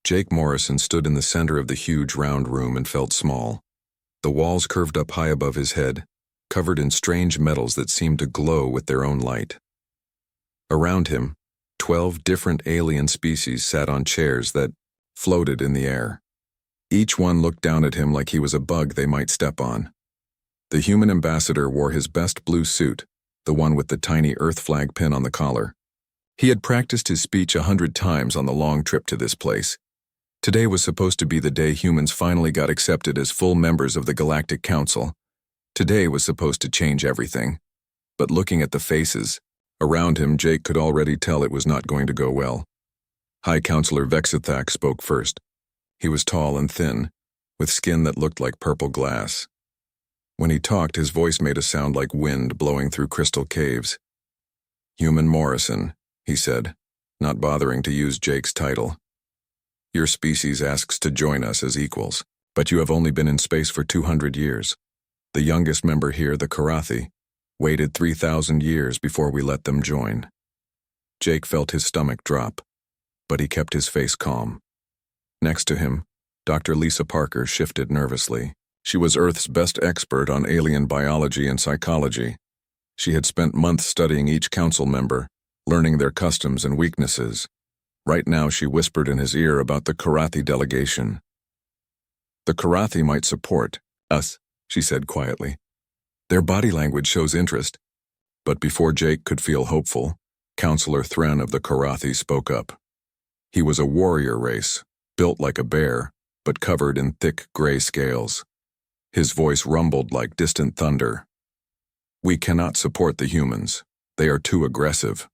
Jake Morrison stood in the center of the huge round room and felt small. The walls curved up high above his head, covered in strange metals that seemed to glow with their own light. Around him, 12 different alien species sat on chairs that floated in the air. Each one looked down at him like he was a bug they might step on. The human ambassador wore his best blue suit, the one with the tiny Earth flag pin on the collar. He had practiced his speech 100 times on the long trip to this place. Today was supposed to be the day humans finally got accepted as full members of the Galactic Council. Today was supposed to change everything. But looking at the faces around him, Jake could already tell it was not going to go well. High Counselor Vexithak spoke first. He was tall and thin, with skin that looked like purple glass. When he talked, his voice made a sound like wind blowing through crystal caves. "Human Morrison," he said, not bothering to use Jake's title. "Your species asks to join us as equals, but you have only been in space for 200 years. The youngest member here, the Karathi, waited 3,000 years before we let them join." Jake felt his stomach drop, but he kept his face calm. Next to him, Dr. Lisa Parker shifted nervously. She was Earth's best expert on alien biology and psychology. She had spent months studying each council member, learning their customs and weaknesses. Right now she whispered in his ear about the Karathi delegation. "The Karathi might support us," she said quietly. "Their body language shows interest." But before Jake could feel hopeful, Counselor Thren of the Karathi spoke up. He was a warrior race, built like a bear, but covered in thick gray scales. His voice rumbled like distant thunder. "We cannot support the humans. They are too aggressive.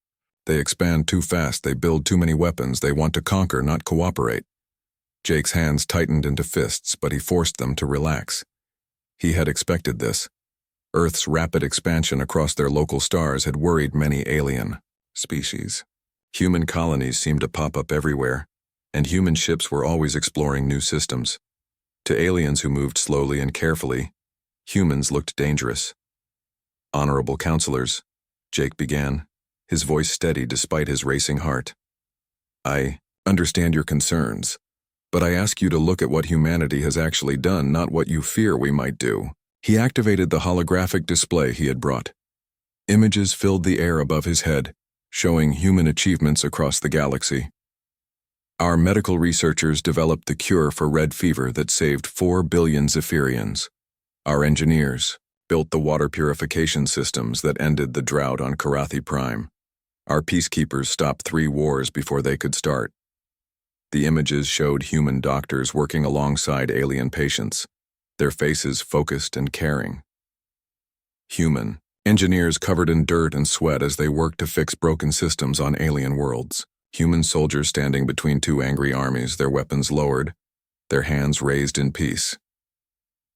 They expand too fast, they build too many weapons, they want to conquer, not cooperate." Jake's hands tightened into fists, but he forced them to relax. He had expected this. Earth's rapid expansion across their local stars had worried many alien species. Human colonies seemed to pop up everywhere, and human ships were always exploring new systems. To aliens who moved slowly and carefully, humans looked dangerous. "Honorable counselors," Jake began, his voice steady despite his racing heart. "I understand your concerns, but I ask you to look at what humanity has actually done, not what you fear we might do." He activated the holographic display he had brought. Images filled the air above his head, showing human achievements across the galaxy. "Our medical researchers developed the cure for red fever that saved 4 billion Zephyrians. Our engineers built the water purification systems that ended the drought on Karathi Prime. Our peacekeepers stopped 3 wars before they could start." The images showed human doctors working alongside alien patients, their faces focused and caring. Human engineers covered in dirt and sweat as they worked to fix broken systems on alien worlds. Human soldiers standing between 2 angry armies, their weapons lowered, their hands raised in peace.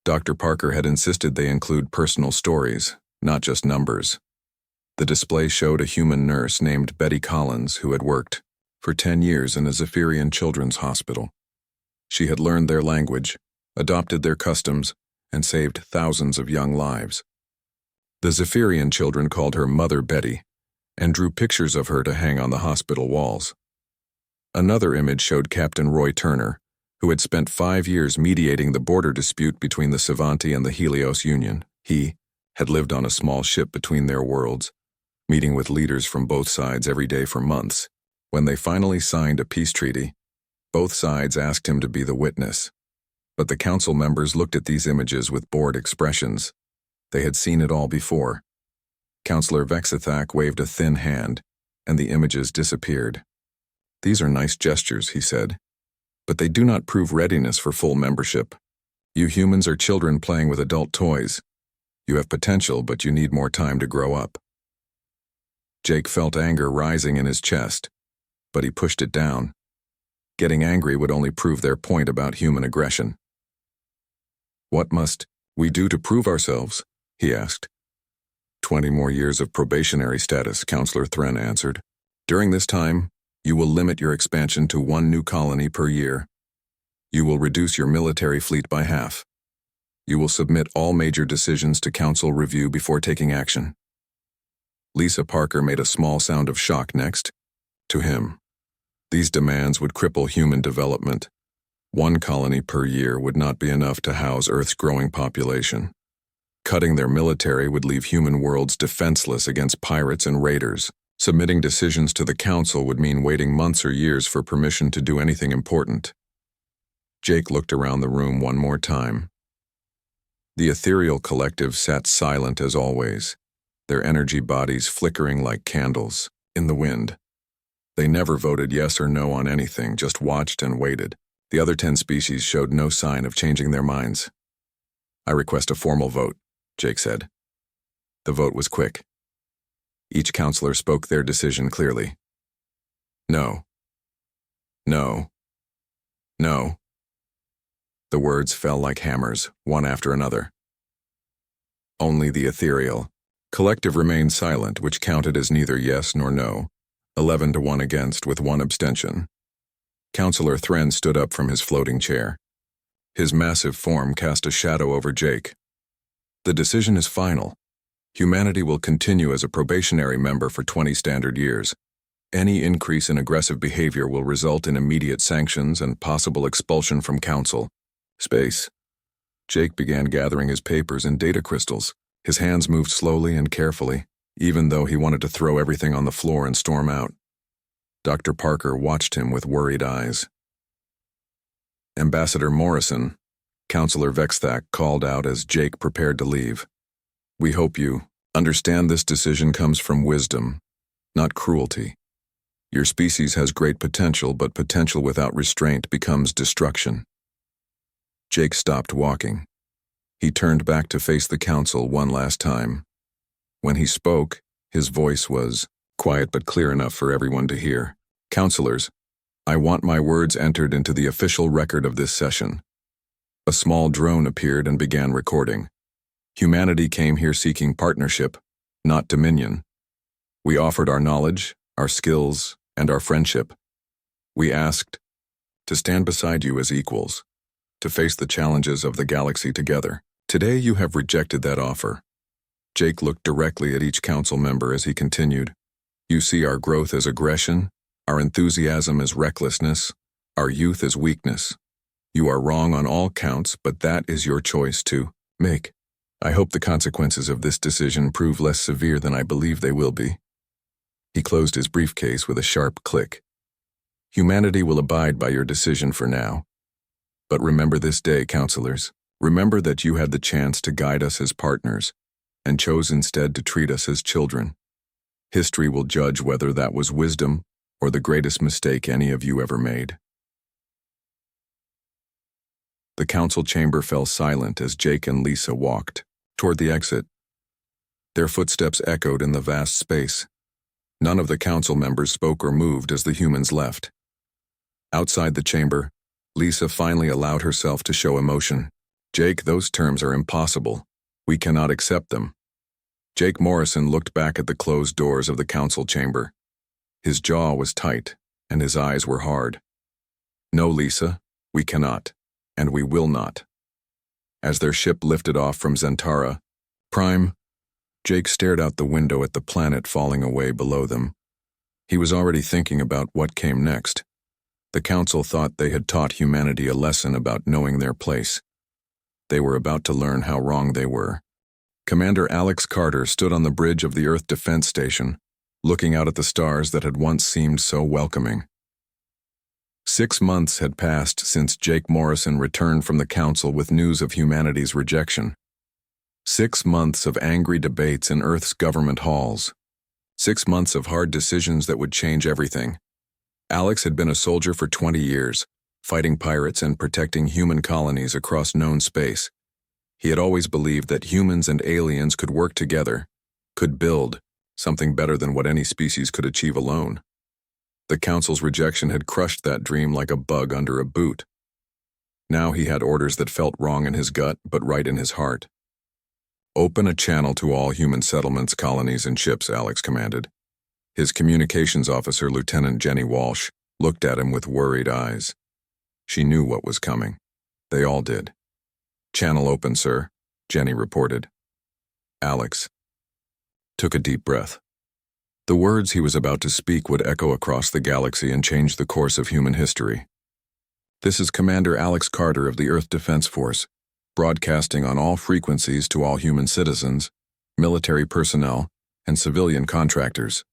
Dr. Parker had insisted they include personal stories, not just numbers. The display showed a human nurse named Betty Collins who had worked for 10 years in a Zephyrian children's hospital. She had learned their language, adopted their customs, and saved thousands of young lives. The Zephyrian children called her Mother Betty, and drew pictures of her to hang on the hospital walls. Another image showed Captain Roy Turner, who had spent 5 years mediating the border dispute between the Savanti and the Helios Union. He had lived on a small ship between their worlds, meeting with leaders from both sides every day for months. When they finally signed a peace treaty, both sides asked him to be the witness. But the council members looked at these images with bored expressions. They had seen it all before. Counselor Vexithak waved a thin hand, and the images disappeared. "These are nice gestures," he said, "but they do not prove readiness for full membership. You humans are children playing with adult toys. You have potential, but you need more time to grow up." Jake felt anger rising in his chest, but he pushed it down. Getting angry would only prove their point about human aggression. "What must we do to prove ourselves?" he asked. 20 more years of probationary status," Counselor Thren answered. "During this time, you will limit your expansion to 1 new colony per year. You will reduce your military fleet by half. You will submit all major decisions to council review before taking action." Lisa Parker made a small sound of shock next. To him, These demands would cripple human development. One colony per year would not be enough to house Earth's growing population. Cutting their military would leave human worlds defenseless against pirates and raiders. Submitting decisions to the council would mean waiting months or years for permission to do anything important. Jake looked around the room one more time. The ethereal collective sat silent as always, their energy bodies flickering like candles in the wind. They never voted yes or no on anything, just watched and waited. The other 10 species showed no sign of changing their minds. "I request a formal vote," Jake said. The vote was quick. Each counselor spoke their decision clearly. No. No. No. The words fell like hammers, one after another. Only the ethereal collective remained silent, which counted as neither yes nor no, 11 to 1 against, with 1 abstention. Counselor Thren stood up from his floating chair. His massive form cast a shadow over Jake. "The decision is final. Humanity will continue as a probationary member for 20 standard years. Any increase in aggressive behavior will result in immediate sanctions and possible expulsion from Council. Space." Jake began gathering his papers and data crystals. His hands moved slowly and carefully, even though he wanted to throw everything on the floor and storm out. Dr. Parker watched him with worried eyes. "Ambassador Morrison," Counselor Vexthak called out as Jake prepared to leave. "We hope you understand this decision comes from wisdom, not cruelty. Your species has great potential, but potential without restraint becomes destruction." Jake stopped walking. He turned back to face the council one last time. When he spoke, his voice was quiet but clear enough for everyone to hear. "Counselors, I want my words entered into the official record of this session." A small drone appeared and began recording. "Humanity came here seeking partnership, not dominion. We offered our knowledge, our skills, and our friendship. We asked to stand beside you as equals, to face the challenges of the galaxy together. Today you have rejected that offer." Jake looked directly at each council member as he continued. "You see our growth as aggression, our enthusiasm as recklessness, our youth as weakness. You are wrong on all counts, but that is your choice to make. I hope the consequences of this decision prove less severe than I believe they will be." He closed his briefcase with a sharp click. "Humanity will abide by your decision for now. But remember this day, counselors. Remember that you had the chance to guide us as partners, and chose instead to treat us as children. History will judge whether that was wisdom or the greatest mistake any of you ever made." The council chamber fell silent as Jake and Lisa walked toward the exit. Their footsteps echoed in the vast space. None of the council members spoke or moved as the humans left. Outside the chamber, Lisa finally allowed herself to show emotion. "Jake, those terms are impossible. We cannot accept them." Jake Morrison looked back at the closed doors of the council chamber. His jaw was tight, and his eyes were hard. "No, Lisa, we cannot, and we will not." As their ship lifted off from Zentara, Prime, Jake stared out the window at the planet falling away below them. He was already thinking about what came next. The council thought they had taught humanity a lesson about knowing their place. They were about to learn how wrong they were. Commander Alex Carter stood on the bridge of the Earth Defense Station, looking out at the stars that had once seemed so welcoming. 6 months had passed since Jake Morrison returned from the council with news of humanity's rejection. 6 months of angry debates in Earth's government halls. 6 months of hard decisions that would change everything. Alex had been a soldier for 20 years, fighting pirates and protecting human colonies across known space. He had always believed that humans and aliens could work together, could build something better than what any species could achieve alone. The council's rejection had crushed that dream like a bug under a boot. Now he had orders that felt wrong in his gut but right in his heart. "Open a channel to all human settlements, colonies, and ships," Alex commanded. His communications officer, Lieutenant Jenny Walsh, looked at him with worried eyes. She knew what was coming. They all did. "Channel open, sir," Jenny reported. Alex took a deep breath. The words he was about to speak would echo across the galaxy and change the course of human history. This is Commander Alex Carter of the Earth Defense Force, broadcasting on all frequencies to all human citizens, military personnel, and civilian contractors.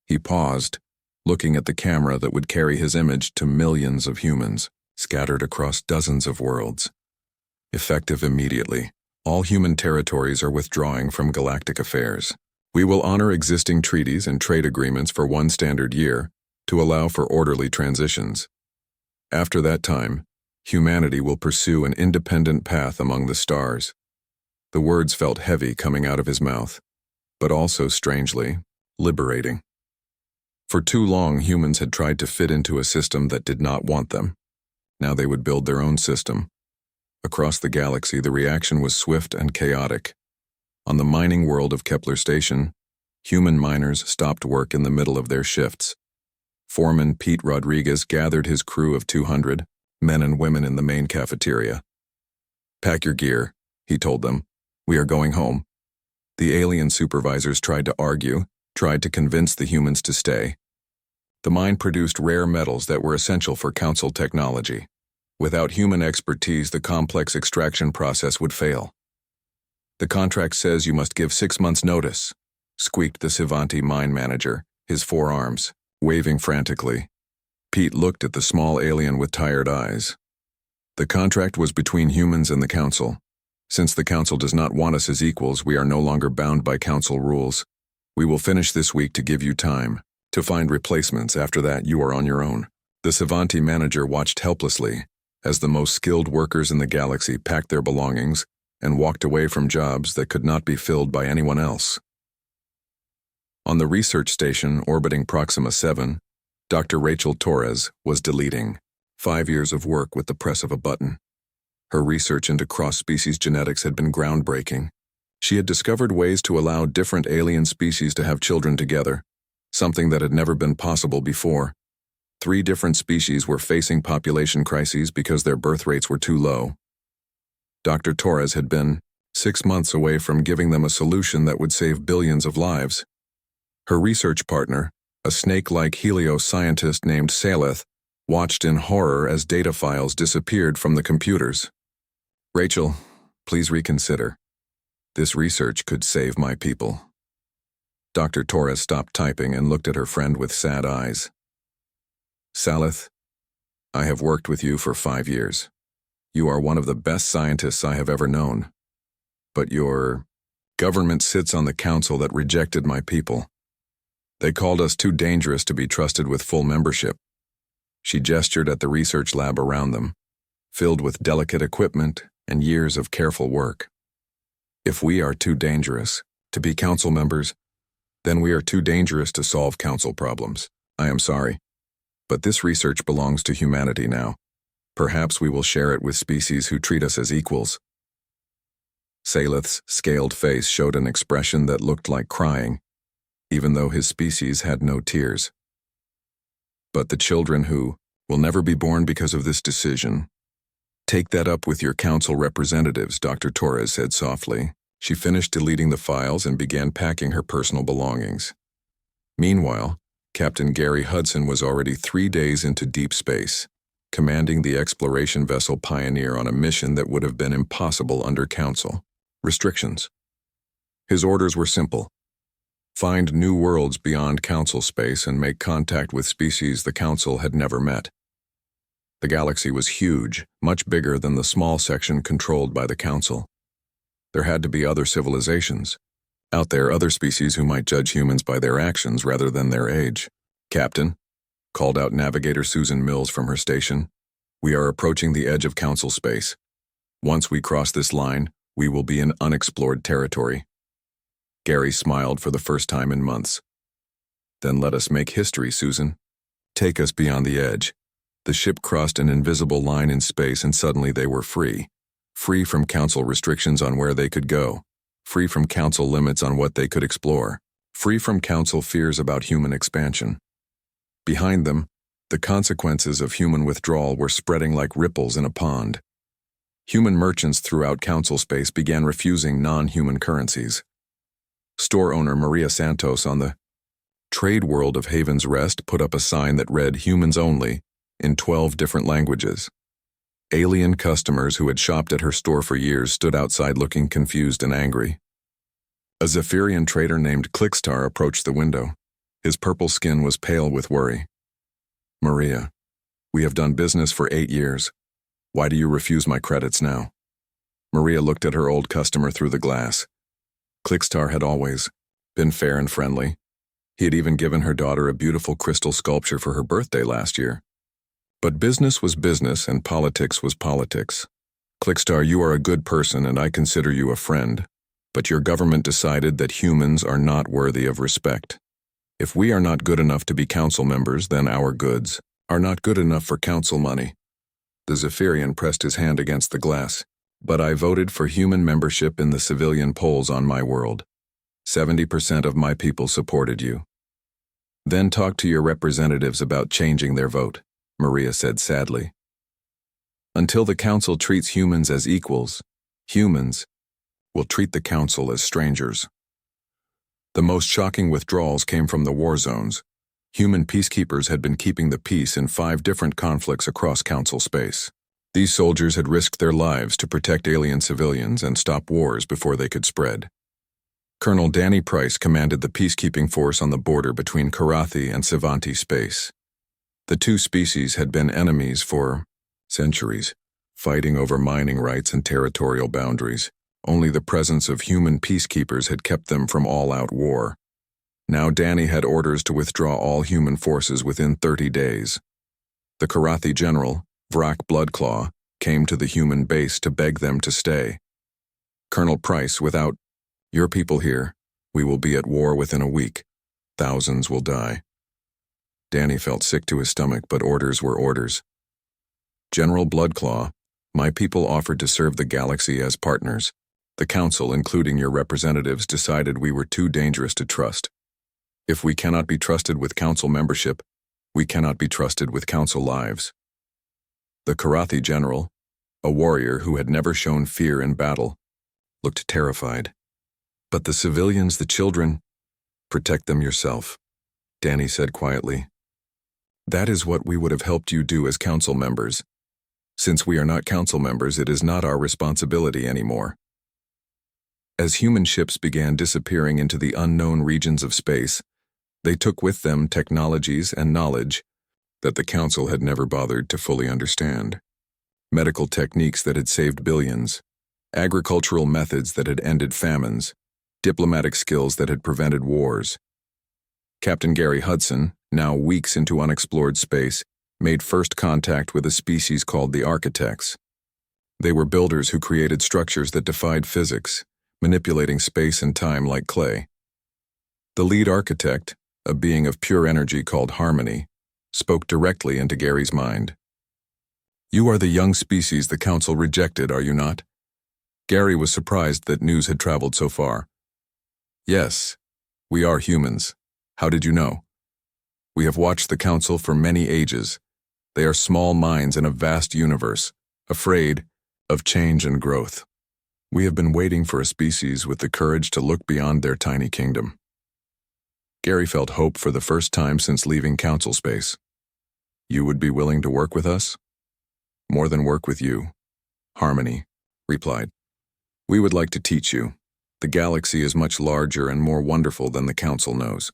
He paused, looking at the camera that would carry his image to millions of humans, scattered across dozens of worlds. Effective immediately, all human territories are withdrawing from galactic affairs. We will honor existing treaties and trade agreements for one standard year to allow for orderly transitions. After that time, humanity will pursue an independent path among the stars. The words felt heavy coming out of his mouth, but also, strangely, liberating. For too long, humans had tried to fit into a system that did not want them. Now they would build their own system. Across the galaxy, the reaction was swift and chaotic. On the mining world of Kepler Station, human miners stopped work in the middle of their shifts. Foreman Pete Rodriguez gathered his crew of 200, men and women, in the main cafeteria. "Pack your gear," he told them. "We are going home." The alien supervisors tried to argue, tried to convince the humans to stay. The mine produced rare metals that were essential for Council technology. Without human expertise, the complex extraction process would fail. "The contract says you must give 6 months' notice," squeaked the Sivanti mine manager, his forearms waving frantically. Pete looked at the small alien with tired eyes. "The contract was between humans and the Council. Since the Council does not want us as equals, we are no longer bound by Council rules. We will finish this week to give you time to find replacements. After that, you are on your own." The Sivanti manager watched helplessly as the most skilled workers in the galaxy packed their belongings and walked away from jobs that could not be filled by anyone else. On the research station orbiting Proxima 7, Dr. Rachel Torres was deleting 5 years of work with the press of a button. Her research into cross-species genetics had been groundbreaking. She had discovered ways to allow different alien species to have children together, something that had never been possible before. 3 different species were facing population crises because their birth rates were too low. Dr. Torres had been 6 months away from giving them a solution that would save billions of lives. Her research partner, a snake-like Helios scientist named Saleth, watched in horror as data files disappeared from the computers. "Rachel, please reconsider. This research could save my people." Dr. Torres stopped typing and looked at her friend with sad eyes. "Saleth, I have worked with you for 5 years. You are one of the best scientists I have ever known. But your government sits on the council that rejected my people. They called us too dangerous to be trusted with full membership." She gestured at the research lab around them, filled with delicate equipment and years of careful work. "If we are too dangerous to be council members, then we are too dangerous to solve council problems. I am sorry, but this research belongs to humanity now. Perhaps we will share it with species who treat us as equals." Saleth's scaled face showed an expression that looked like crying, even though his species had no tears. "But the children who will never be born because of this decision. Take that up with your council representatives," Dr. Torres said softly. She finished deleting the files and began packing her personal belongings. Meanwhile, Captain Gary Hudson was already 3 days into deep space, commanding the exploration vessel Pioneer on a mission that would have been impossible under Council restrictions. His orders were simple: find new worlds beyond Council space and make contact with species the Council had never met. The galaxy was huge, much bigger than the small section controlled by the Council. There had to be other civilizations out there, other species who might judge humans by their actions rather than their age. "Captain," called out Navigator Susan Mills from her station, "we are approaching the edge of Council space. Once we cross this line, we will be in unexplored territory." Gary smiled for the first time in months. "Then let us make history, Susan. Take us beyond the edge." The ship crossed an invisible line in space, and suddenly they were free. Free from Council restrictions on where they could go. Free from Council limits on what they could explore. Free from Council fears about human expansion. Behind them, the consequences of human withdrawal were spreading like ripples in a pond. Human merchants throughout Council space began refusing non-human currencies. Store owner Maria Santos on the Trade World of Haven's Rest put up a sign that read "Humans Only" in 12 different languages. Alien customers who had shopped at her store for years stood outside looking confused and angry. A Zephyrian trader named Clickstar approached the window. His purple skin was pale with worry. "Maria, we have done business for 8 years. Why do you refuse my credits now?" Maria looked at her old customer through the glass. Clickstar had always been fair and friendly. He had even given her daughter a beautiful crystal sculpture for her birthday last year. But business was business and politics was politics. "Clickstar, you are a good person and I consider you a friend, but your government decided that humans are not worthy of respect. If we are not good enough to be council members, then our goods are not good enough for council money." The Zephyrian pressed his hand against the glass. "But I voted for human membership in the civilian polls on my world. 70% of my people supported you." "Then talk to your representatives about changing their vote," Maria said sadly. "Until the council treats humans as equals, humans will treat the council as strangers." The most shocking withdrawals came from the war zones. Human peacekeepers had been keeping the peace in 5 different conflicts across council space. These soldiers had risked their lives to protect alien civilians and stop wars before they could spread. Colonel Danny Price commanded the peacekeeping force on the border between Karathi and Sivanti space. The two species had been enemies for centuries, fighting over mining rights and territorial boundaries. Only the presence of human peacekeepers had kept them from all-out war. Now Danny had orders to withdraw all human forces within 30 days. The Karathi general, Vrak Bloodclaw, came to the human base to beg them to stay. Colonel Price, "Without your people here, we will be at war within a week. Thousands will die." Danny felt sick to his stomach, but orders were orders. "General Bloodclaw, my people offered to serve the galaxy as partners. The council, including your representatives, decided we were too dangerous to trust. If we cannot be trusted with council membership, we cannot be trusted with council lives." The Karathi general, a warrior who had never shown fear in battle, looked terrified. "But the civilians, the children, protect them yourself," Danny said quietly. "That is what we would have helped you do as council members. Since we are not council members, it is not our responsibility anymore." As human ships began disappearing into the unknown regions of space, they took with them technologies and knowledge that the council had never bothered to fully understand. Medical techniques that had saved billions, agricultural methods that had ended famines, diplomatic skills that had prevented wars. Captain Gary Hudson, now weeks into unexplored space, made first contact with a species called the Architects. They were builders who created structures that defied physics, manipulating space and time like clay. The lead architect, a being of pure energy called Harmony, spoke directly into Gary's mind. "You are the young species the council rejected, are you not?" Gary was surprised that news had traveled so far. "Yes, we are humans. How did you know?" "We have watched the council for many ages. They are small minds in a vast universe, afraid of change and growth. We have been waiting for a species with the courage to look beyond their tiny kingdom." Gary felt hope for the first time since leaving council space. "You would be willing to work with us?" "More than work with you," Harmony replied. "We would like to teach you. The galaxy is much larger and more wonderful than the council knows.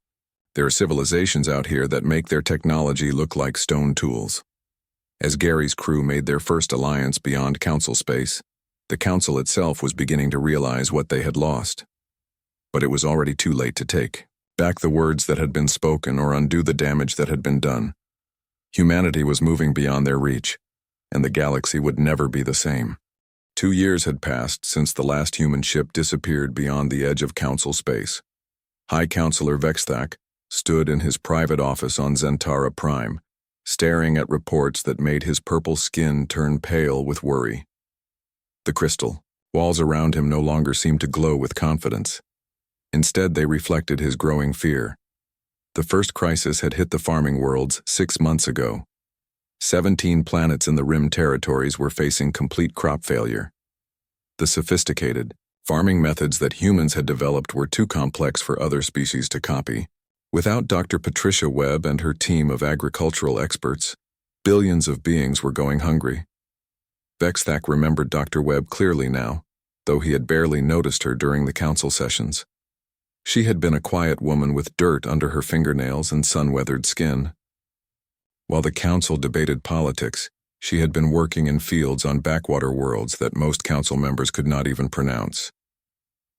There are civilizations out here that make their technology look like stone tools." As Gary's crew made their first alliance beyond council space, the council itself was beginning to realize what they had lost. But it was already too late to take back the words that had been spoken or undo the damage that had been done. Humanity was moving beyond their reach, and the galaxy would never be the same. 2 years had passed since the last human ship disappeared beyond the edge of council space. High Counselor Vexthak stood in his private office on Zentara Prime, staring at reports that made his purple skin turn pale with worry. The crystal walls around him no longer seemed to glow with confidence. Instead, they reflected his growing fear. The first crisis had hit the farming worlds 6 months ago. 17 planets in the Rim territories were facing complete crop failure. The sophisticated farming methods that humans had developed were too complex for other species to copy. Without Dr. Patricia Webb and her team of agricultural experts, billions of beings were going hungry. Vexthak remembered Dr. Webb clearly now, though he had barely noticed her during the council sessions. She had been a quiet woman with dirt under her fingernails and sun-weathered skin. While the council debated politics, she had been working in fields on backwater worlds that most council members could not even pronounce.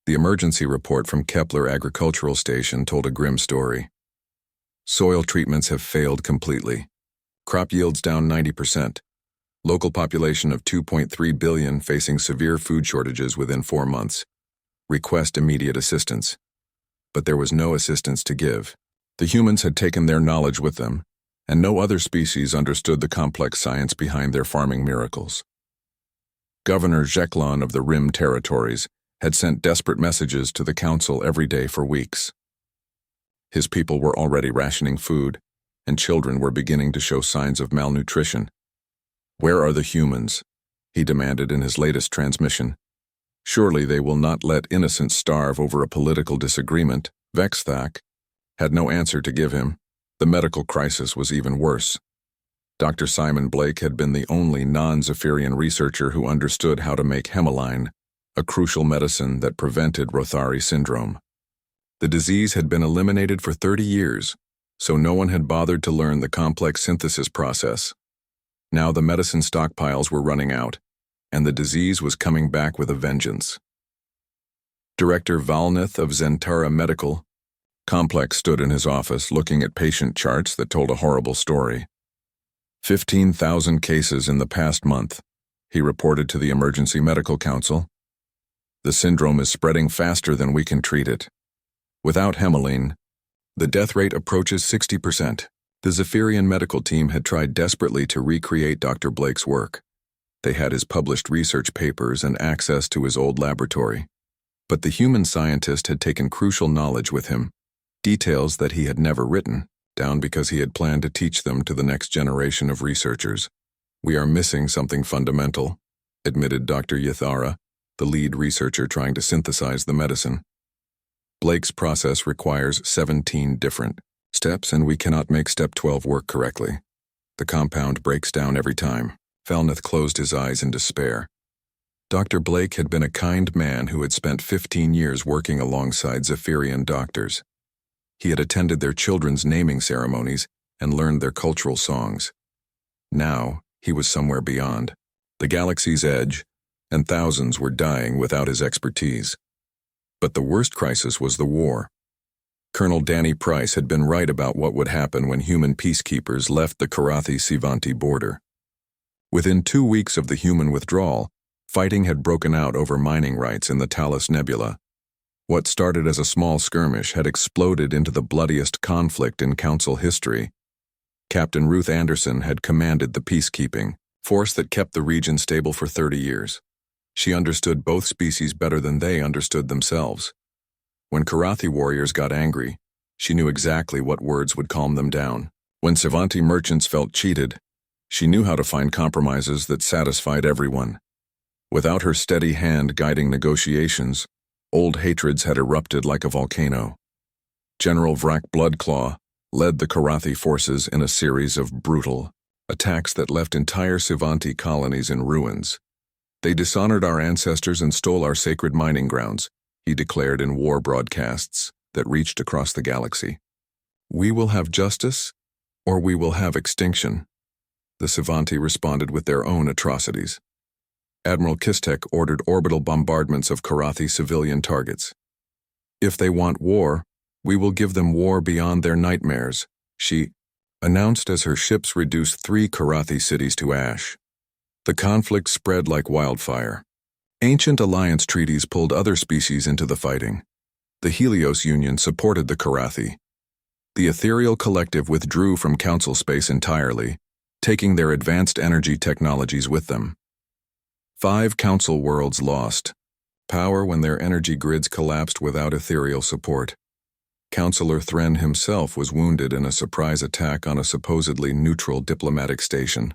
The emergency report from Kepler Agricultural Station told a grim story. Soil treatments have failed completely. Crop yields down 90%. Local population of 2.3 billion facing severe food shortages within 4 months. Request immediate assistance. But there was no assistance to give. The humans had taken their knowledge with them, and no other species understood the complex science behind their farming miracles. Governor Jeklon of the Rim Territories had sent desperate messages to the council every day for weeks. His people were already rationing food, and children were beginning to show signs of malnutrition. "Where are the humans?" he demanded in his latest transmission. "Surely they will not let innocents starve over a political disagreement." Vexthak had no answer to give him. The medical crisis was even worse. Dr. Simon Blake had been the only non-Zephyrian researcher who understood how to make hemoline, a crucial medicine that prevented Rothari syndrome. The disease had been eliminated for 30 years, so no one had bothered to learn the complex synthesis process. Now the medicine stockpiles were running out, and the disease was coming back with a vengeance. Director Valnath of Zentara Medical Complex stood in his office looking at patient charts that told a horrible story. 15,000 cases in the past month, he reported to the Emergency Medical Council. The syndrome is spreading faster than we can treat it. Without hemoline, the death rate approaches 60%. The Zephyrian medical team had tried desperately to recreate Dr. Blake's work. They had his published research papers and access to his old laboratory. But the human scientist had taken crucial knowledge with him, details that he had never written, down because he had planned to teach them to the next generation of researchers. "We are missing something fundamental," admitted Dr. Yathara, the lead researcher trying to synthesize the medicine. "Blake's process requires 17 different steps, and we cannot make step 12 work correctly. The compound breaks down every time." Valnath closed his eyes in despair. Dr. Blake had been a kind man who had spent 15 years working alongside Zephyrian doctors. He had attended their children's naming ceremonies and learned their cultural songs. Now, he was somewhere beyond, the galaxy's edge, and thousands were dying without his expertise. But the worst crisis was the war. Colonel Danny Price had been right about what would happen when human peacekeepers left the Karathi-Sivanti border. Within 2 weeks of the human withdrawal, fighting had broken out over mining rights in the Talus Nebula. What started as a small skirmish had exploded into the bloodiest conflict in Council history. Captain Ruth Anderson had commanded the peacekeeping force that kept the region stable for 30 years. She understood both species better than they understood themselves. When Karathi warriors got angry, she knew exactly what words would calm them down. When Sivanti merchants felt cheated, she knew how to find compromises that satisfied everyone. Without her steady hand guiding negotiations, old hatreds had erupted like a volcano. General Vrak Bloodclaw led the Karathi forces in a series of brutal attacks that left entire Sivanti colonies in ruins. "They dishonored our ancestors and stole our sacred mining grounds," he declared in war broadcasts that reached across the galaxy. "We will have justice, or we will have extinction." The Sivanti responded with their own atrocities. Admiral Kistek ordered orbital bombardments of Karathi civilian targets. "If they want war, we will give them war beyond their nightmares," she announced as her ships reduced 3 Karathi cities to ash. The conflict spread like wildfire. Ancient alliance treaties pulled other species into the fighting. The Helios Union supported the Karathi. The ethereal collective withdrew from council space entirely, taking their advanced energy technologies with them. 5 council worlds lost power when their energy grids collapsed without ethereal support. Councillor Thren himself was wounded in a surprise attack on a supposedly neutral diplomatic station.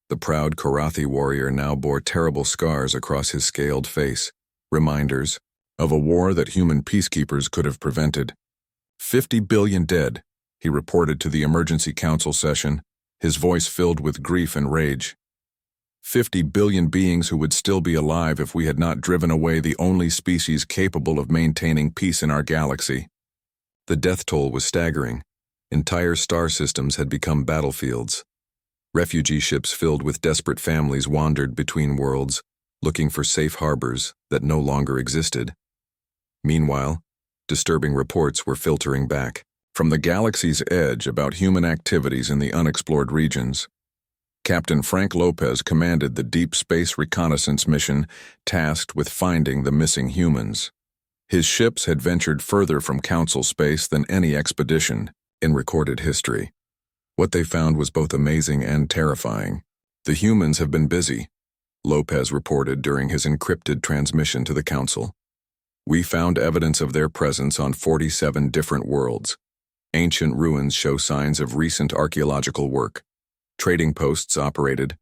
The proud Karathi warrior now bore terrible scars across his scaled face, reminders of a war that human peacekeepers could have prevented. 50 billion dead, he reported to the emergency council session, his voice filled with grief and rage. 50 billion beings who would still be alive if we had not driven away the only species capable of maintaining peace in our galaxy. The death toll was staggering. Entire star systems had become battlefields. Refugee ships filled with desperate families wandered between worlds, looking for safe harbors that no longer existed. Meanwhile, disturbing reports were filtering back from the galaxy's edge about human activities in the unexplored regions. Captain Frank Lopez commanded the Deep Space Reconnaissance mission tasked with finding the missing humans. His ships had ventured further from Council space than any expedition in recorded history. What they found was both amazing and terrifying. The humans have been busy, Lopez reported during his encrypted transmission to the Council. We found evidence of their presence on 47 different worlds. Ancient ruins show signs of recent archaeological work. Trading posts operated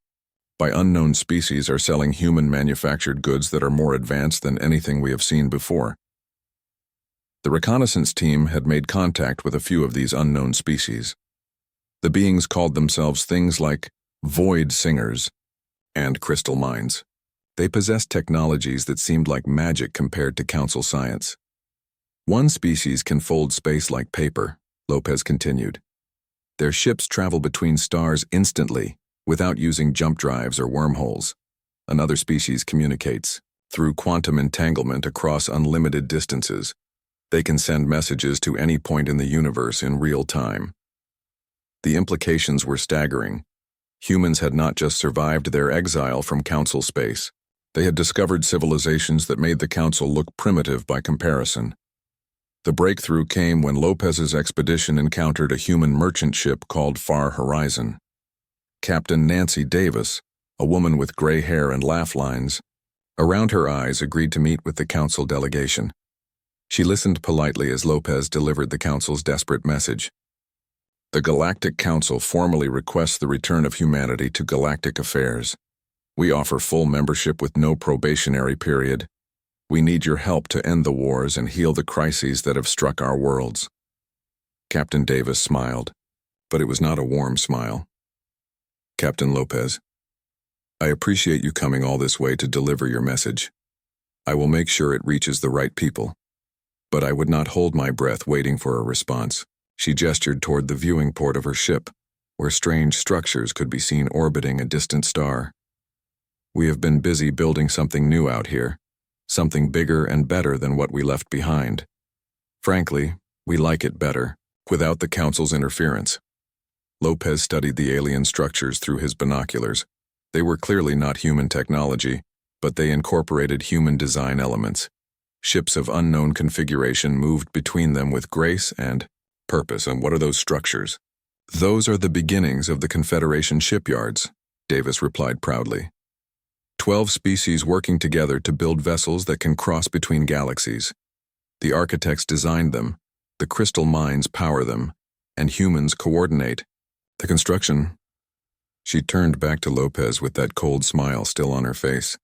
by unknown species are selling human-manufactured goods that are more advanced than anything we have seen before. The reconnaissance team had made contact with a few of these unknown species. The beings called themselves things like void singers and crystal minds. They possessed technologies that seemed like magic compared to Council science. One species can fold space like paper, Lopez continued. Their ships travel between stars instantly, without using jump drives or wormholes. Another species communicates through quantum entanglement across unlimited distances. They can send messages to any point in the universe in real time. The implications were staggering. Humans had not just survived their exile from Council space. They had discovered civilizations that made the Council look primitive by comparison. The breakthrough came when Lopez's expedition encountered a human merchant ship called Far Horizon. Captain Nancy Davis, a woman with gray hair and laugh lines, around her eyes, agreed to meet with the Council delegation. She listened politely as Lopez delivered the Council's desperate message. The Galactic Council formally requests the return of humanity to galactic affairs. We offer full membership with no probationary period. We need your help to end the wars and heal the crises that have struck our worlds. Captain Davis smiled, but it was not a warm smile. Captain Lopez, I appreciate you coming all this way to deliver your message. I will make sure it reaches the right people. But I would not hold my breath waiting for a response. She gestured toward the viewing port of her ship, where strange structures could be seen orbiting a distant star. We have been busy building something new out here. Something bigger and better than what we left behind. Frankly, we like it better, without the Council's interference. Lopez studied the alien structures through his binoculars. They were clearly not human technology, but they incorporated human design elements. Ships of unknown configuration moved between them with grace and purpose. And what are those structures? Those are the beginnings of the Confederation shipyards, Davis replied proudly. 12 species working together to build vessels that can cross between galaxies. The architects designed them, the crystal minds power them, and humans coordinate the construction. She turned back to Lopez with that cold smile still on her face.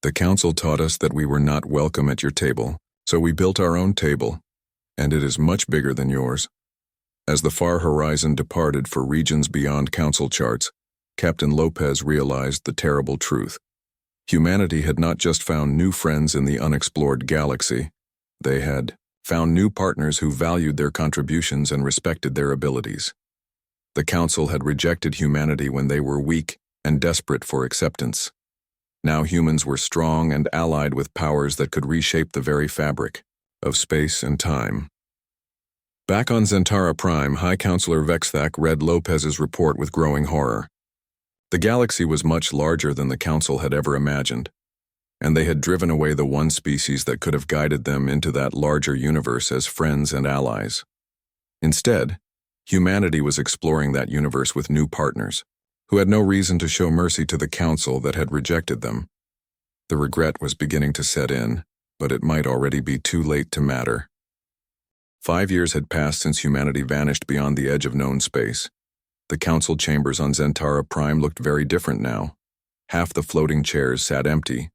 The Council taught us that we were not welcome at your table, so we built our own table, and it is much bigger than yours. As the Far Horizon departed for regions beyond Council charts, Captain Lopez realized the terrible truth. Humanity had not just found new friends in the unexplored galaxy. They had found new partners who valued their contributions and respected their abilities. The Council had rejected humanity when they were weak and desperate for acceptance. Now humans were strong and allied with powers that could reshape the very fabric of space and time. Back on Zentara Prime, High Counselor Vexthak read Lopez's report with growing horror. The galaxy was much larger than the Council had ever imagined, and they had driven away the one species that could have guided them into that larger universe as friends and allies. Instead, humanity was exploring that universe with new partners, who had no reason to show mercy to the Council that had rejected them. The regret was beginning to set in, but it might already be too late to matter. 5 years had passed since humanity vanished beyond the edge of known space. The Council chambers on Zentara Prime looked very different now. Half the floating chairs sat empty.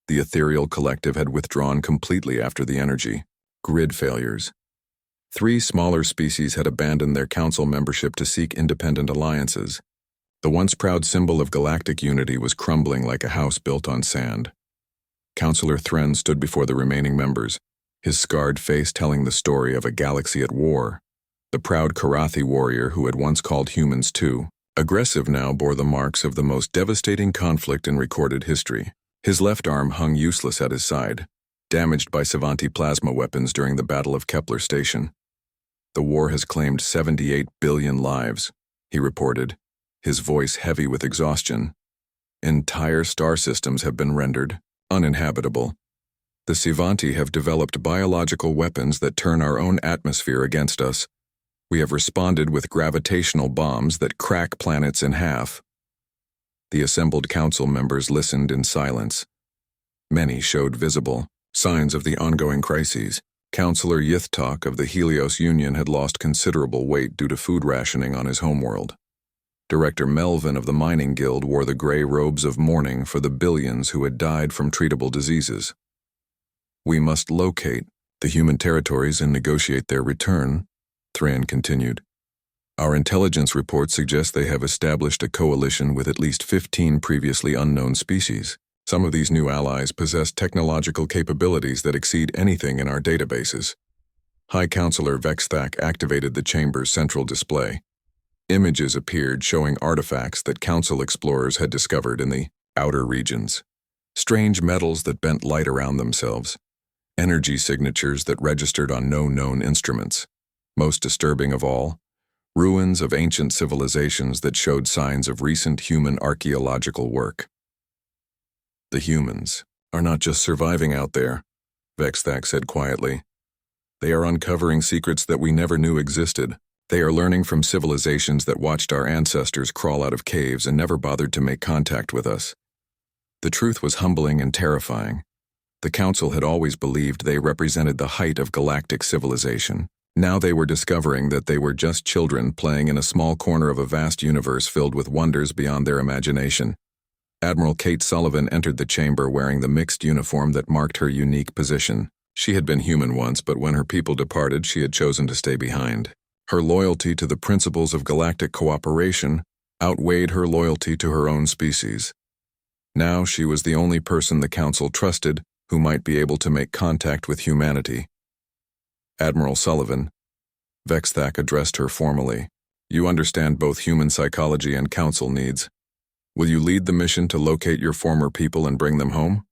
The ethereal collective had withdrawn completely after the energy grid failures. 3 smaller species had abandoned their council membership to seek independent alliances. The once proud symbol of galactic unity was crumbling like a house built on sand. Councillor Thren stood before the remaining members, his scarred face telling the story of a galaxy at war. The proud Karathi warrior who had once called humans too, aggressive now bore the marks of the most devastating conflict in recorded history. His left arm hung useless at his side, damaged by Savanti plasma weapons during the Battle of Kepler Station. The war has claimed 78 billion lives, he reported, his voice heavy with exhaustion. Entire star systems have been rendered uninhabitable. The Savanti have developed biological weapons that turn our own atmosphere against us. We have responded with gravitational bombs that crack planets in half. The assembled council members listened in silence. Many showed visible signs of the ongoing crises. Councillor Yithtok of the Helios Union had lost considerable weight due to food rationing on his homeworld. Director Melvin of the Mining Guild wore the gray robes of mourning for the billions who had died from treatable diseases. We must locate the human territories and negotiate their return, Thren continued. Our intelligence reports suggest they have established a coalition with at least 15 previously unknown species. Some of these new allies possess technological capabilities that exceed anything in our databases. High Counselor Vexthak activated the chamber's central display. Images appeared showing artifacts that Council explorers had discovered in the outer regions. Strange metals that bent light around themselves. Energy signatures that registered on no known instruments. Most disturbing of all, ruins of ancient civilizations that showed signs of recent human archaeological work. The humans are not just surviving out there, Vexthak said quietly. They are uncovering secrets that we never knew existed. They are learning from civilizations that watched our ancestors crawl out of caves and never bothered to make contact with us. The truth was humbling and terrifying. The Council had always believed they represented the height of galactic civilization. Now they were discovering that they were just children playing in a small corner of a vast universe filled with wonders beyond their imagination. Admiral Kate Sullivan entered the chamber wearing the mixed uniform that marked her unique position. She had been human once, but when her people departed, she had chosen to stay behind. Her loyalty to the principles of galactic cooperation outweighed her loyalty to her own species. Now she was the only person the Council trusted who might be able to make contact with humanity. Admiral Sullivan, Vexthak addressed her formally. You understand both human psychology and Council needs. Will you lead the mission to locate your former people and bring them home?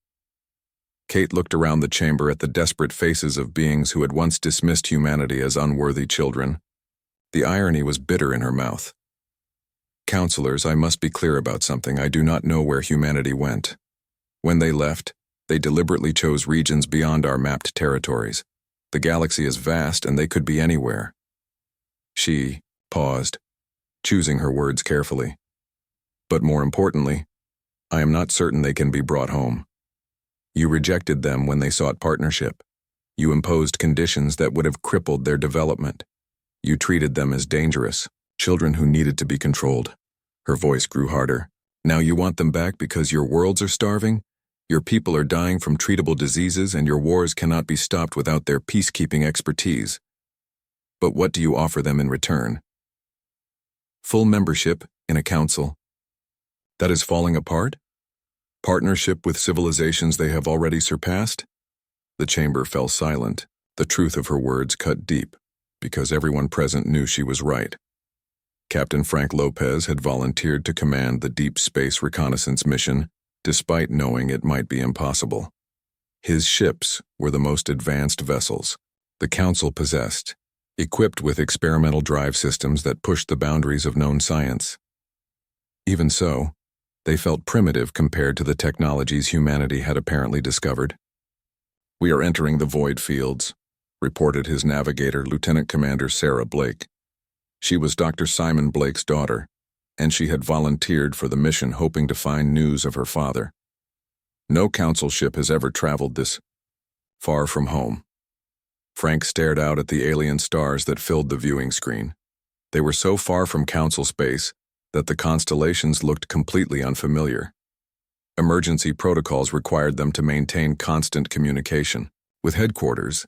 Kate looked around the chamber at the desperate faces of beings who had once dismissed humanity as unworthy children. The irony was bitter in her mouth. Counselors, I must be clear about something. I do not know where humanity went. When they left, they deliberately chose regions beyond our mapped territories. The galaxy is vast and they could be anywhere. She paused, choosing her words carefully. But more importantly, I am not certain they can be brought home. You rejected them when they sought partnership. You imposed conditions that would have crippled their development. You treated them as dangerous, children who needed to be controlled. Her voice grew harder. Now you want them back because your worlds are starving? Your people are dying from treatable diseases and your wars cannot be stopped without their peacekeeping expertise. But what do you offer them in return? Full membership in a council that is falling apart? Partnership with civilizations they have already surpassed? The chamber fell silent. The truth of her words cut deep, because everyone present knew she was right. Captain Frank Lopez had volunteered to command the deep space reconnaissance mission, despite knowing it might be impossible. His ships were the most advanced vessels the Council possessed, equipped with experimental drive systems that pushed the boundaries of known science. Even so, they felt primitive compared to the technologies humanity had apparently discovered. We are entering the void fields, reported his navigator, Lieutenant Commander Sarah Blake. She was Dr. Simon Blake's daughter, and she had volunteered for the mission hoping to find news of her father. No Council ship has ever traveled this far from home. Frank stared out at the alien stars that filled the viewing screen. They were so far from Council space that the constellations looked completely unfamiliar. Emergency protocols required them to maintain constant communication with headquarters.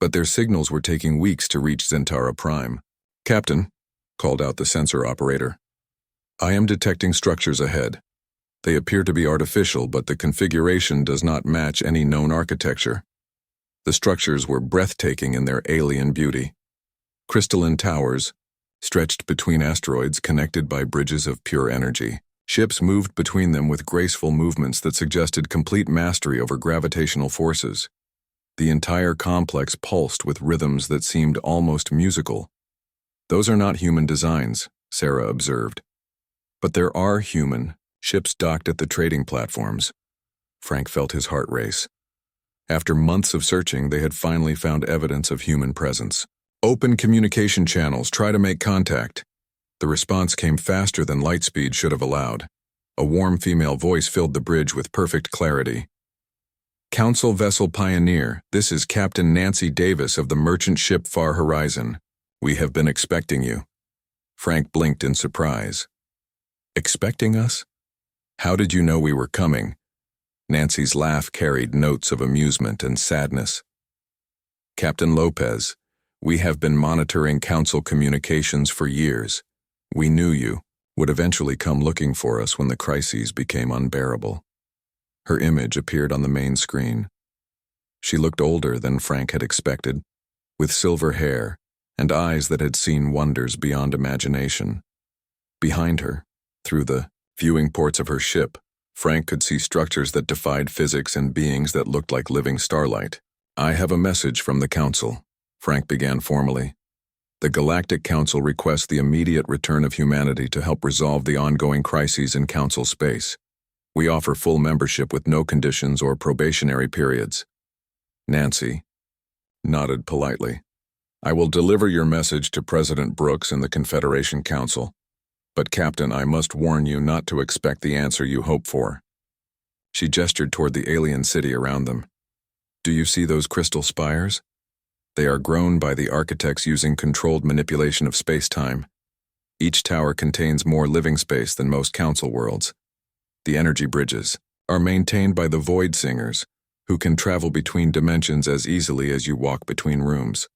but their signals were taking weeks to reach Zentara Prime. "Captain," called out the sensor operator, "I am detecting structures ahead. They appear to be artificial, but the configuration does not match any known architecture." The structures were breathtaking in their alien beauty. Crystalline towers, stretched between asteroids connected by bridges of pure energy. Ships moved between them with graceful movements that suggested complete mastery over gravitational forces. The entire complex pulsed with rhythms that seemed almost musical. "Those are not human designs," Sarah observed. "But there are human ships docked at the trading platforms." Frank felt his heart race. After months of searching, they had finally found evidence of human presence. "Open communication channels, try to make contact." The response came faster than light speed should have allowed. A warm female voice filled the bridge with perfect clarity. "Council Vessel Pioneer, this is Captain Nancy Davis of the merchant ship Far Horizon. We have been expecting you." Frank blinked in surprise. "Expecting us? How did you know we were coming?" Nancy's laugh carried notes of amusement and sadness. "Captain Lopez, we have been monitoring Council communications for years. We knew you would eventually come looking for us when the crises became unbearable." Her image appeared on the main screen. She looked older than Frank had expected, with silver hair and eyes that had seen wonders beyond imagination. Behind her, through the viewing ports of her ship, Frank could see structures that defied physics and beings that looked like living starlight. "I have a message from the Council," Frank began formally. "The Galactic Council requests the immediate return of humanity to help resolve the ongoing crises in Council space. We offer full membership with no conditions or probationary periods." Nancy nodded politely. "I will deliver your message to President Brooks and the Confederation Council. But Captain, I must warn you not to expect the answer you hope for." She gestured toward the alien city around them. "Do you see those crystal spires? They are grown by the architects using controlled manipulation of space-time. Each tower contains more living space than most Council worlds. The energy bridges are maintained by the Void Singers, who can travel between dimensions as easily as you walk between rooms."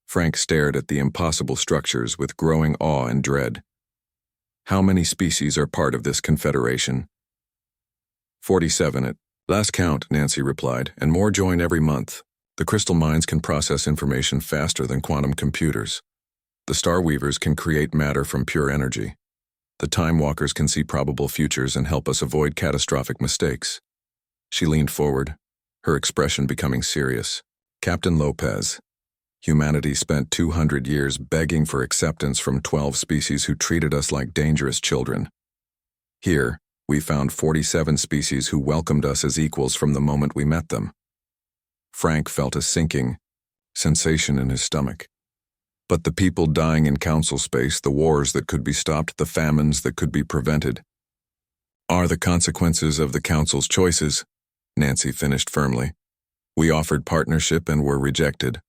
Frank stared at the impossible structures with growing awe and dread. "How many species are part of this confederation?" 47 at last count, Nancy replied, "and more join every month. The crystal mines can process information faster than quantum computers. The Star Weavers can create matter from pure energy. The Time Walkers can see probable futures and help us avoid catastrophic mistakes." She leaned forward, her expression becoming serious. "Captain Lopez, humanity spent 200 years begging for acceptance from 12 species who treated us like dangerous children. Here, we found 47 species who welcomed us as equals from the moment we met them." Frank felt a sinking sensation in his stomach. But the people dying in Council space, the wars that could be stopped, the famines that could be prevented, are the consequences of the Council's choices, Nancy finished firmly. "We offered partnership and were rejected.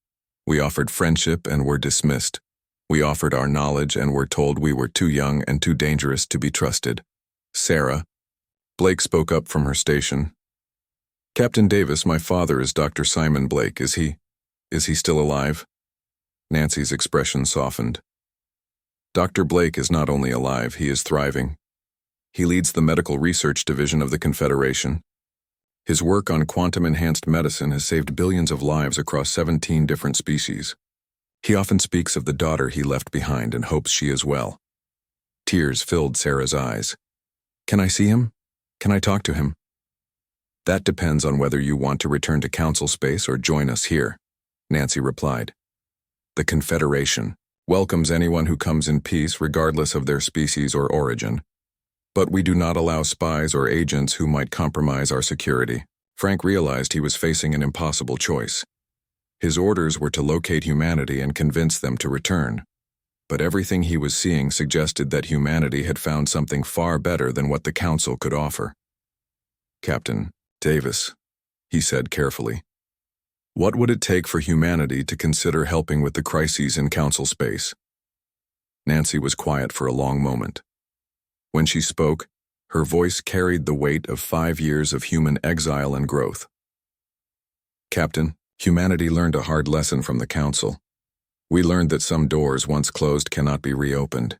We offered friendship and were dismissed. We offered our knowledge and were told we were too young and too dangerous to be trusted." "Sarah," Blake spoke up from her station. "Captain Davis, my father is Dr. Simon Blake. Is he still alive?" Nancy's expression softened. "Dr. Blake is not only alive, he is thriving. He leads the medical research division of the Confederation. His work on quantum-enhanced medicine has saved billions of lives across 17 different species. He often speaks of the daughter he left behind and hopes she is well." Tears filled Sarah's eyes. "Can I see him? Can I talk to him?" "That depends on whether you want to return to Council space or join us here," Nancy replied. "The Confederation welcomes anyone who comes in peace regardless of their species or origin. But we do not allow spies or agents who might compromise our security." Frank realized he was facing an impossible choice. His orders were to locate humanity and convince them to return. But everything he was seeing suggested that humanity had found something far better than what the Council could offer. "Captain Davis," he said carefully, "what would it take for humanity to consider helping with the crises in Council space?" Nancy was quiet for a long moment. When she spoke, her voice carried the weight of 5 years of human exile and growth. "Captain, Humanity learned a hard lesson from the Council. We learned that some doors once closed cannot be reopened.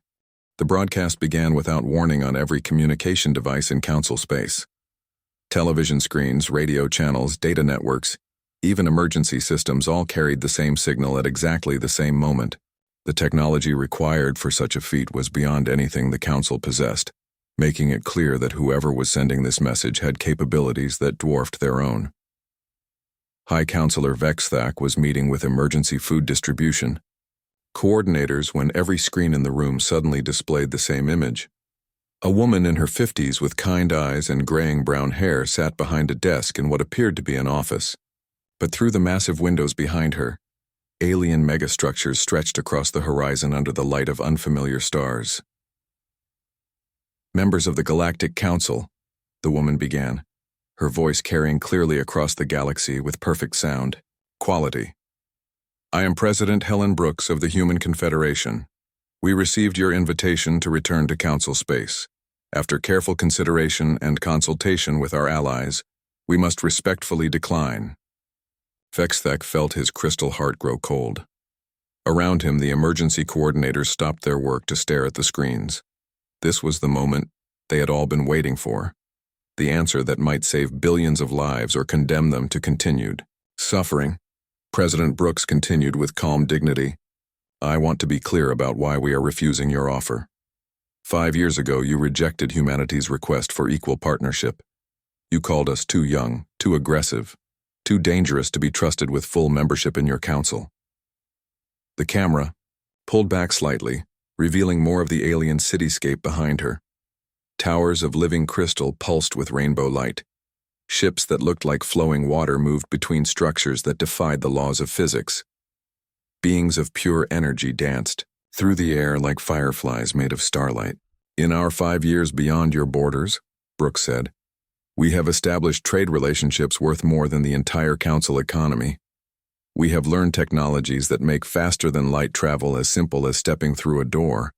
The broadcast began without warning on every communication device in Council space. Television screens, radio channels, data networks, even emergency systems all carried the same signal at exactly the same moment. The technology required for such a feat was beyond anything the Council possessed, making it clear that whoever was sending this message had capabilities that dwarfed their own. High Counselor Vexthak was meeting with emergency food distribution coordinators when every screen in the room suddenly displayed the same image. A woman in her 50s with kind eyes and graying brown hair sat behind a desk in what appeared to be an office. But through the massive windows behind her, alien megastructures stretched across the horizon under the light of unfamiliar stars. "Members of the Galactic Council," the woman began, her voice carrying clearly across the galaxy with perfect sound, quality. "I am President Helen Brooks of the Human Confederation. We received your invitation to return to Council space. After careful consideration and consultation with our allies, we must respectfully decline." Vexthak felt his crystal heart grow cold. Around him, the emergency coordinators stopped their work to stare at the screens. This was the moment they had all been waiting for. The answer that might save billions of lives or condemn them to continued suffering. President Brooks continued with calm dignity. "I want to be clear about why we are refusing your offer. 5 years ago, you rejected humanity's request for equal partnership. You called us too young, too aggressive, too dangerous to be trusted with full membership in your council." The camera pulled back slightly, revealing more of the alien cityscape behind her. Towers of living crystal pulsed with rainbow light. Ships that looked like flowing water moved between structures that defied the laws of physics. Beings of pure energy danced through the air like fireflies made of starlight. "In our 5 years beyond your borders," Brooks said, "we have established trade relationships worth more than the entire Council economy. We have learned technologies that make faster-than-light travel as simple as stepping through a door.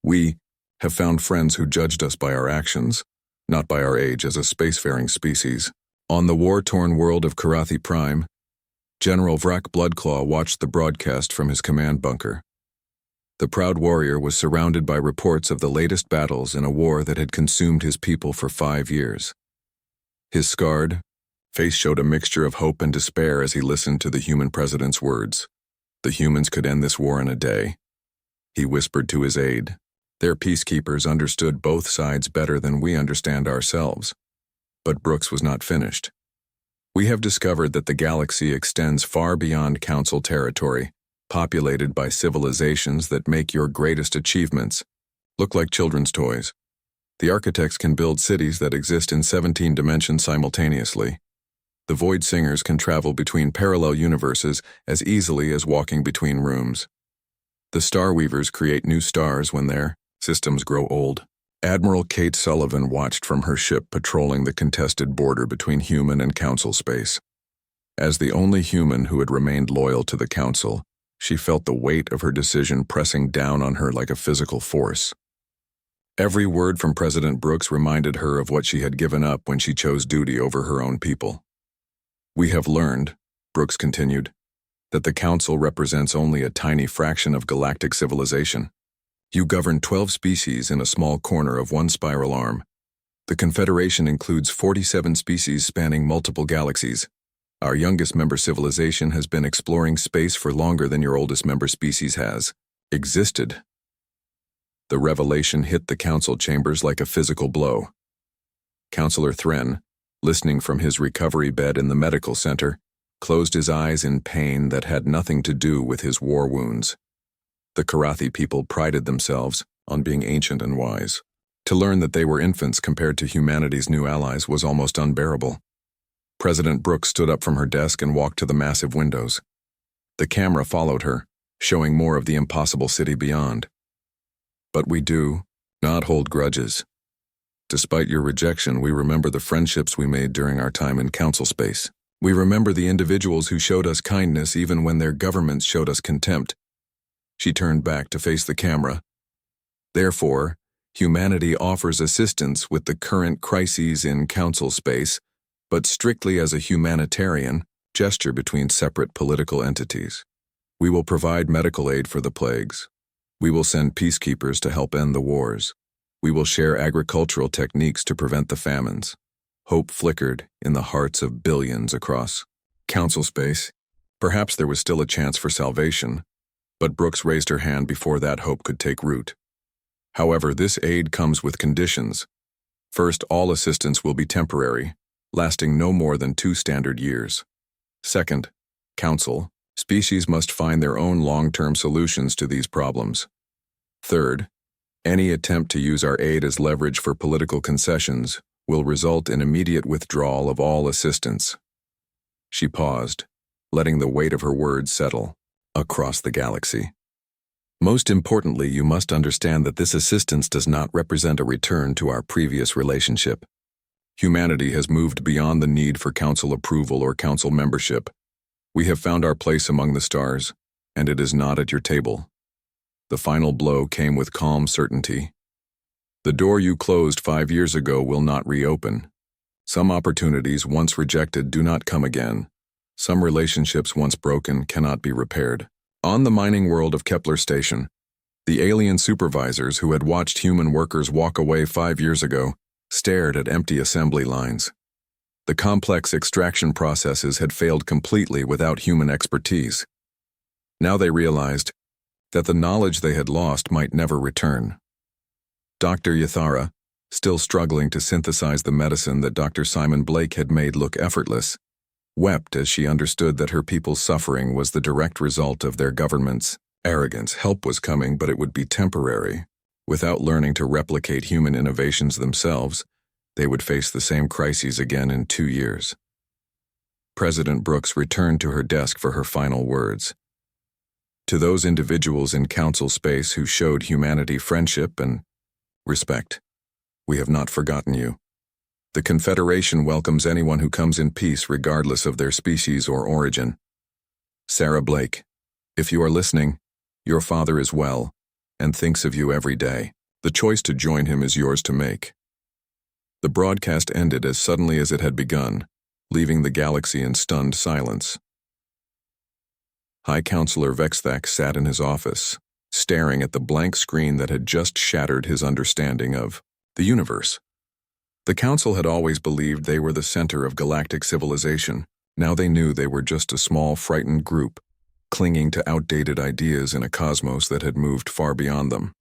We have found friends who judged us by our actions, not by our age as a spacefaring species." On the war-torn world of Karathi Prime, General Vrak Bloodclaw watched the broadcast from his command bunker. The proud warrior was surrounded by reports of the latest battles in a war that had consumed his people for 5 years. His scarred face showed a mixture of hope and despair as he listened to the human president's words. The humans could end this war in a day. He whispered to his aide, "Their peacekeepers understood both sides better than we understand ourselves." But Brooks was not finished. "We have discovered that the galaxy extends far beyond Council territory, populated by civilizations that make your greatest achievements look like children's toys. The architects can build cities that exist in 17 dimensions simultaneously. The Void Singers can travel between parallel universes as easily as walking between rooms. The Star Weavers create new stars when their systems grow old." Admiral Kate Sullivan watched from her ship patrolling the contested border between human and Council space. As the only human who had remained loyal to the Council, she felt the weight of her decision pressing down on her like a physical force. Every word from President Brooks reminded her of what she had given up when she chose duty over her own people. "We have learned," Brooks continued, "that the Council represents only a tiny fraction of galactic civilization. You govern 12 species in a small corner of one spiral arm. The Confederation includes 47 species spanning multiple galaxies. Our youngest member civilization has been exploring space for longer than your oldest member species has existed." The revelation hit the Council chambers like a physical blow. Counselor Thren, listening from his recovery bed in the medical center, closed his eyes in pain that had nothing to do with his war wounds. The Karathi people prided themselves on being ancient and wise. To learn that they were infants compared to humanity's new allies was almost unbearable. President Brooks stood up from her desk and walked to the massive windows. The camera followed her, showing more of the impossible city beyond. "But we do not hold grudges. Despite your rejection, we remember the friendships we made during our time in Council space. We remember the individuals who showed us kindness even when their governments showed us contempt." She turned back to face the camera. "Therefore, humanity offers assistance with the current crises in Council space, but strictly as a humanitarian, gesture between separate political entities. We will provide medical aid for the plagues. We will send peacekeepers to help end the wars. We will share agricultural techniques to prevent the famines. Hope flickered in the hearts of billions across council space. Perhaps there was still a chance for salvation, but Brooks raised her hand before that hope could take root. However, this aid comes with conditions. First, all assistance will be temporary, lasting no more than 2 standard years. Second, council, species must find their own long-term solutions to these problems. Third, any attempt to use our aid as leverage for political concessions will result in immediate withdrawal of all assistance. She paused, letting the weight of her words settle across the galaxy. Most importantly, you must understand that this assistance does not represent a return to our previous relationship. Humanity has moved beyond the need for council approval or council membership. We have found our place among the stars, and it is not at your table. The final blow came with calm certainty. The door you closed 5 years ago will not reopen. Some opportunities once rejected do not come again. Some relationships once broken cannot be repaired. On the mining world of Kepler Station, the alien supervisors who had watched human workers walk away 5 years ago stared at empty assembly lines. The complex extraction processes had failed completely without human expertise. Now they realized that the knowledge they had lost might never return. Dr. Yathara, still struggling to synthesize the medicine that Dr. Simon Blake had made look effortless, wept as she understood that her people's suffering was the direct result of their government's arrogance. Help was coming, but it would be temporary. Without learning to replicate human innovations themselves, they would face the same crises again in 2 years. President Brooks returned to her desk for her final words. To those individuals in council space who showed humanity friendship and respect, we have not forgotten you. The Confederation welcomes anyone who comes in peace regardless of their species or origin. Sarah Blake, if you are listening, your father is well and thinks of you every day. The choice to join him is yours to make. The broadcast ended as suddenly as it had begun, leaving the galaxy in stunned silence. High Counselor Vexthak sat in his office, staring at the blank screen that had just shattered his understanding of the universe. The Council had always believed they were the center of galactic civilization. Now they knew they were just a small, frightened group, clinging to outdated ideas in a cosmos that had moved far beyond them.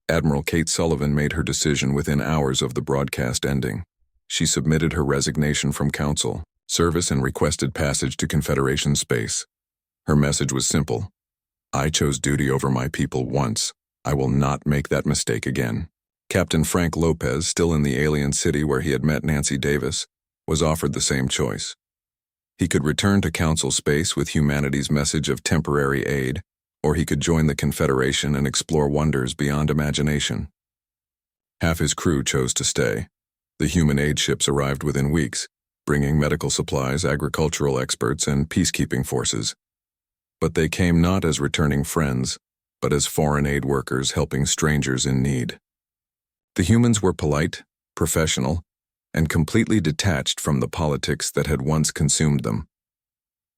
Admiral Kate Sullivan made her decision within hours of the broadcast ending. She submitted her resignation from Council service and requested passage to Confederation space. Her message was simple. I chose duty over my people once. I will not make that mistake again. Captain Frank Lopez, still in the alien city where he had met Nancy Davis, was offered the same choice. He could return to Council space with humanity's message of temporary aid, or he could join the Confederation and explore wonders beyond imagination. Half his crew chose to stay. The human aid ships arrived within weeks, bringing medical supplies, agricultural experts, and peacekeeping forces. But they came not as returning friends, but as foreign aid workers helping strangers in need. The humans were polite, professional, and completely detached from the politics that had once consumed them.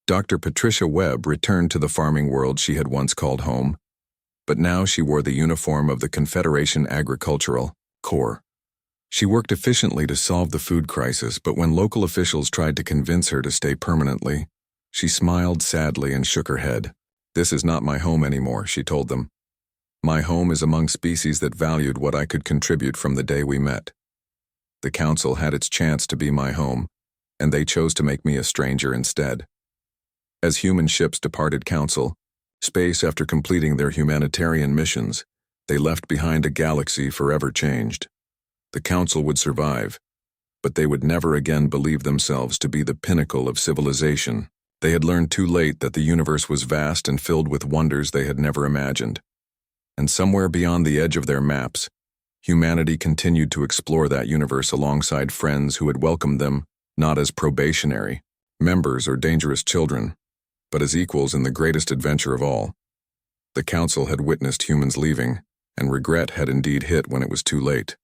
Dr. Patricia Webb returned to the farming world she had once called home, but now she wore the uniform of the Confederation Agricultural Corps. She worked efficiently to solve the food crisis, but when local officials tried to convince her to stay permanently, she smiled sadly and shook her head. "This is not my home anymore," she told them. "My home is among species that valued what I could contribute from the day we met. The Council had its chance to be my home, and they chose to make me a stranger instead." As human ships departed Council space after completing their humanitarian missions, they left behind a galaxy forever changed. The Council would survive, but they would never again believe themselves to be the pinnacle of civilization. They had learned too late that the universe was vast and filled with wonders they had never imagined. And somewhere beyond the edge of their maps, humanity continued to explore that universe alongside friends who had welcomed them, not as probationary members or dangerous children, but as equals in the greatest adventure of all. The Council had witnessed humans leaving, and regret had indeed hit when it was too late.